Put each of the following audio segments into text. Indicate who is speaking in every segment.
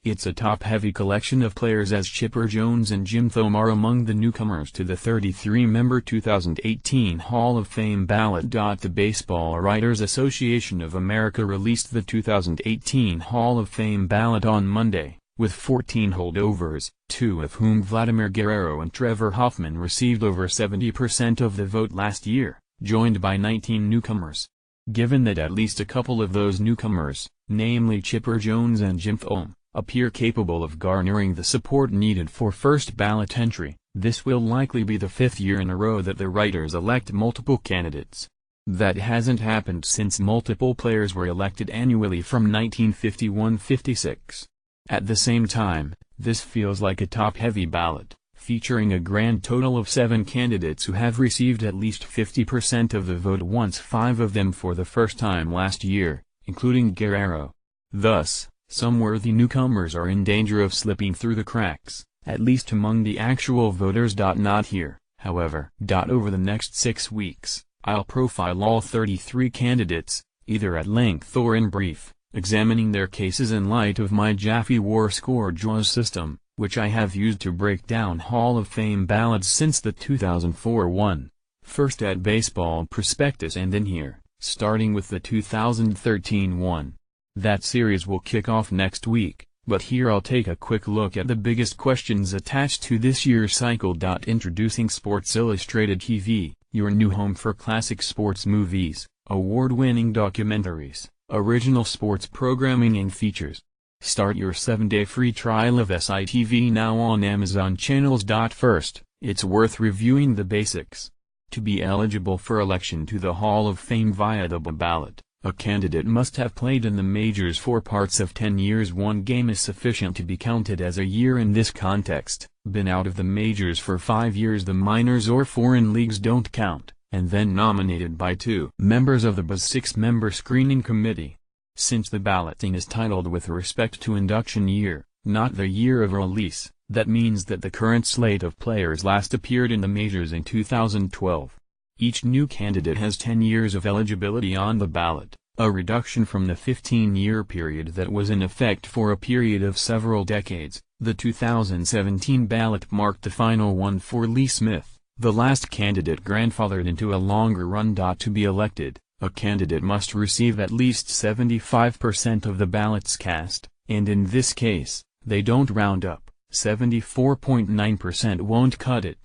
Speaker 1: It's a top-heavy collection of players, as Chipper Jones and Jim Thome are among the newcomers to the 33-member 2018 Hall of Fame ballot. The Baseball Writers Association of America released the 2018 Hall of Fame ballot on Monday, with 14 holdovers, 2 of whom, Vladimir Guerrero and Trevor Hoffman, received over 70% of the vote last year, joined by 19 newcomers. Given that at least a couple of those newcomers, namely Chipper Jones and Jim Thome, appear capable of garnering the support needed for first ballot entry, this will likely be the 5th year in a row that the writers elect multiple candidates. That hasn't happened since multiple players were elected annually from 1951-56. At the same time, this feels like a top-heavy ballot, featuring a grand total of 7 candidates who have received at least 50% of the vote once, 5 of them for the first time last year, including Guerrero. Thus, some worthy newcomers are in danger of slipping through the cracks, at least among the actual voters. Not here, however. Over the next 6 weeks, I'll profile all 33 candidates, either at length or in brief, examining their cases in light of my Jaffe War score JAWS system, which I have used to break down Hall of Fame ballots since the 2004 one. First at Baseball Prospectus and then here, starting with the 2013 one. That series will kick off next week, but here I'll take a quick look at the biggest questions attached to this year's cycle. Introducing Sports Illustrated TV, your new home for classic sports movies, award-winning documentaries, original sports programming and features. Start your 7-day free trial of SITV now on Amazon Channels. First, it's worth reviewing the basics. To be eligible for election to the Hall of Fame via the ballot, a candidate must have played in the majors for parts of 10 years. 1 game is sufficient to be counted as a year in this context. Been out of the majors for 5 years, the minors or foreign leagues don't count, and then nominated by 2 members of the BA's 6-member screening committee. Since the balloting is titled with respect to induction year, not the year of release, that means that the current slate of players last appeared in the majors in 2012. Each new candidate has 10 years of eligibility on the ballot, a reduction from the 15-year period that was in effect for a period of several decades. The 2017 ballot marked the final one for Lee Smith, the last candidate grandfathered into a longer run. To be elected, a candidate must receive at least 75% of the ballots cast, and in this case, they don't round up, 74.9% won't cut it.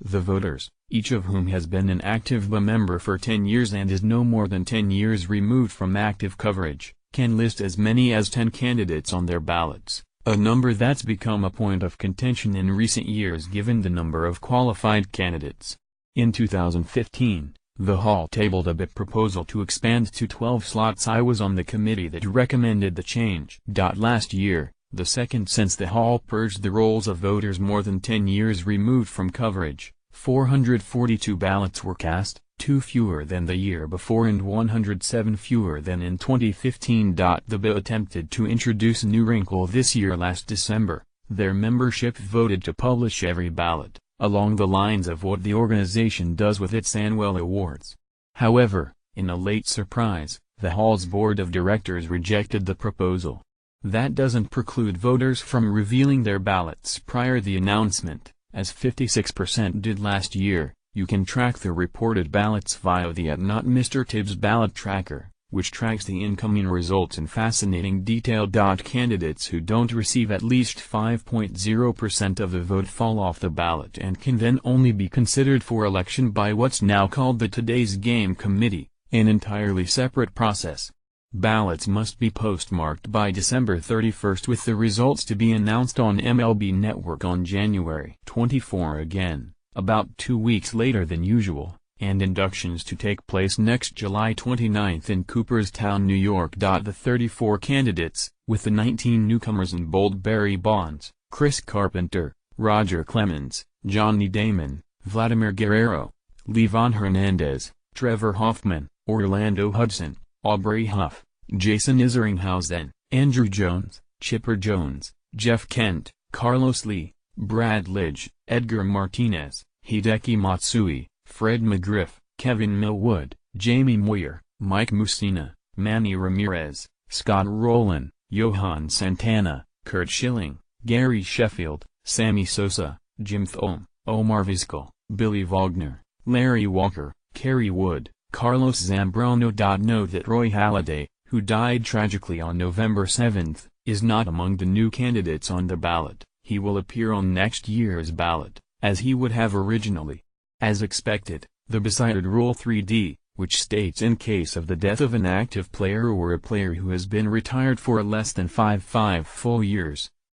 Speaker 1: The voters, each of whom has been an active BA member for 10 years and is no more than 10 years removed from active coverage, can list as many as 10 candidates on their ballots, a number that's become a point of contention in recent years given the number of qualified candidates. In 2015, the Hall tabled a BIP proposal to expand to 12 slots. I was on the committee that recommended the change. Last year, the second since the Hall purged the rolls of voters more than 10 years removed from coverage, 442 ballots were cast, 2 fewer than the year before and 107 fewer than in 2015. The BA attempted to introduce a new wrinkle this year. Last December, their membership voted to publish every ballot, along the lines of what the organization does with its annual awards. However, in a late surprise, the Hall's board of directors rejected the proposal. That doesn't preclude voters from revealing their ballots prior to the announcement, as 56% did last year. You can track the reported ballots via the @NotMrTibbs ballot tracker, which tracks the incoming results in fascinating detail. Candidates who don't receive at least 5.0% of the vote fall off the ballot and can then only be considered for election by what's now called the Today's Game Committee, an entirely separate process. Ballots must be postmarked by December 31st, with the results to be announced on MLB Network on January 24 again, about 2 weeks later than usual, and inductions to take place next July 29 in Cooperstown, New York. The 34 candidates, with the 19 newcomers in bold: Barry Bonds, Chris Carpenter, Roger Clemens, Johnny Damon, Vladimir Guerrero, Livan Hernandez, Trevor Hoffman, Orlando Hudson, Aubrey Huff, Jason Isringhausen, Andrew Jones, Chipper Jones, Jeff Kent, Carlos Lee, Brad Lidge, Edgar Martinez, Hideki Matsui, Fred McGriff, Kevin Millwood, Jamie Moyer, Mike Mussina, Manny Ramirez, Scott Rowland, Johan Santana, Curt Schilling, Gary Sheffield, Sammy Sosa, Jim Thome, Omar Vizquel, Billy Wagner, Larry Walker, Kerry Wood, Carlos Zambrano. Note that Roy Halladay, who died tragically on November 7, is not among the new candidates on the ballot. He will appear on next year's ballot, as he would have originally. As expected, the decided Rule 3D, which states in case of the death of an active player or a player who has been retired for less than 5 full years,